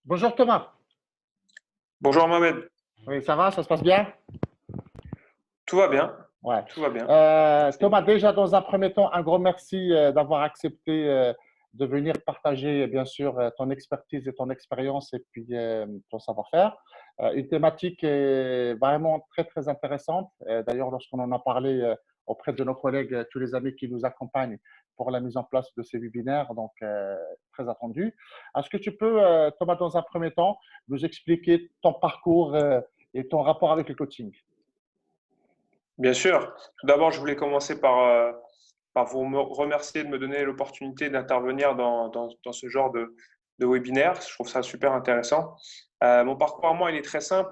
Bonjour Thomas. Bonjour Mohamed, Oui, ça se passe bien? tout va bien, Ouais. tout va bien, merci. Thomas, déjà dans un premier temps, un grand merci d'avoir accepté de venir partager, bien sûr, ton expertise et ton expérience et puis ton savoir-faire. Une thématique vraiment très, très intéressante. D'ailleurs, lorsqu'on en a parlé auprès de nos collègues, tous les amis qui nous accompagnent pour la mise en place de ces webinaires, donc très attendu. Est-ce que tu peux, Thomas, dans un premier temps, nous expliquer ton parcours et ton rapport avec le coaching? Bien sûr, tout d'abord je voulais commencer par vous remercier de me donner l'opportunité d'intervenir dans ce genre de webinaire. Je trouve ça super intéressant. Mon parcours à moi, il est très simple.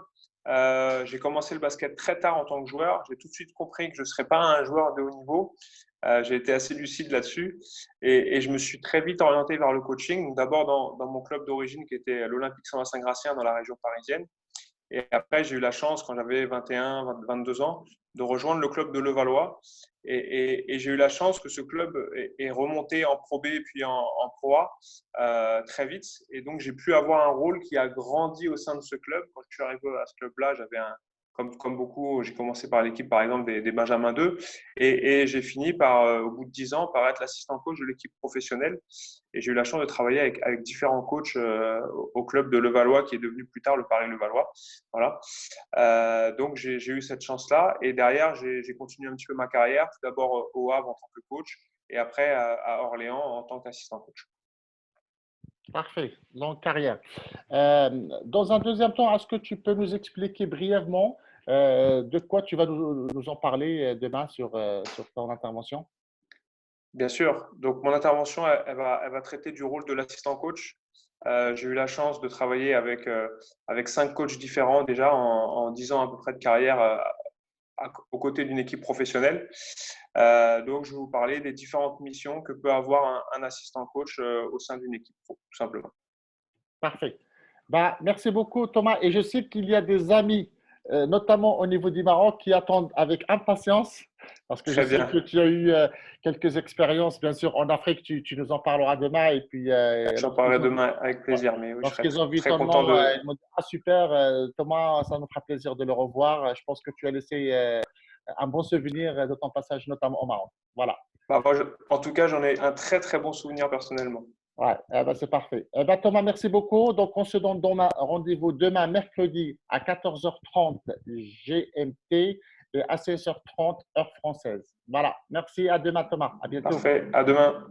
J'ai commencé le basket très tard en tant que joueur. J'ai tout de suite compris que je ne serais pas un joueur de haut niveau. J'ai été assez lucide là-dessus et je me suis très vite orienté vers le coaching. Donc, d'abord dans mon club d'origine qui était l'Olympique Saint-Gratien dans la région parisienne. Et après, j'ai eu la chance, quand j'avais 21, 22 ans, de rejoindre le club de Levallois. Et j'ai eu la chance que ce club est remonté en Pro B puis en Pro A très vite. Et donc, j'ai pu avoir un rôle qui a grandi au sein de ce club. Quand je suis arrivé à ce club-là, j'avais comme beaucoup, j'ai commencé par l'équipe, par exemple, des Benjamin 2. Et j'ai fini au bout de 10 ans, par être l'assistant coach de l'équipe professionnelle. Et j'ai eu la chance de travailler avec différents coachs au club de Levallois, qui est devenu plus tard le Paris Levallois. Voilà. Donc, j'ai eu cette chance-là. Et derrière, j'ai continué un petit peu ma carrière, tout d'abord au Havre en tant que coach et après à Orléans en tant qu'assistant coach. Parfait, longue carrière. Dans un deuxième temps, est-ce que tu peux nous expliquer brièvement de quoi tu vas nous en parler demain sur ton intervention? Bien sûr. Donc, mon intervention, elle va traiter du rôle de l'assistant coach. J'ai eu la chance de travailler avec 5 coachs différents déjà en 10 ans à peu près de carrière aux côtés d'une équipe professionnelle. Donc, je vais vous parler des différentes missions que peut avoir un assistant coach au sein d'une équipe, tout simplement. Parfait. Bah, merci beaucoup, Thomas. Et je sais qu'il y a des amis, notamment au niveau du Maroc, qui attendent avec impatience, parce que je Très sais que bien. tu as eu quelques expériences, bien sûr, en Afrique. Tu nous en parleras demain. Et puis, J'en parlerai demain avec plaisir, mais oui, je serai lorsqu'ils ont vu très ton content nom, de. ils m'ont dit: «Ah super, Thomas, ça nous fera plaisir de le revoir. Je pense que tu as laissé un bon souvenir de ton passage, notamment au Maroc.» Voilà. Bah, moi, en tout cas, j'en ai un très très bon souvenir personnellement. Ouais, eh ben, c'est parfait. Eh ben, Thomas, merci beaucoup. Donc, on se donne rendez-vous demain, mercredi, à 14h30 GMT et à 16h30 heure française. Voilà. Merci. À demain, Thomas. À bientôt. Parfait. À demain.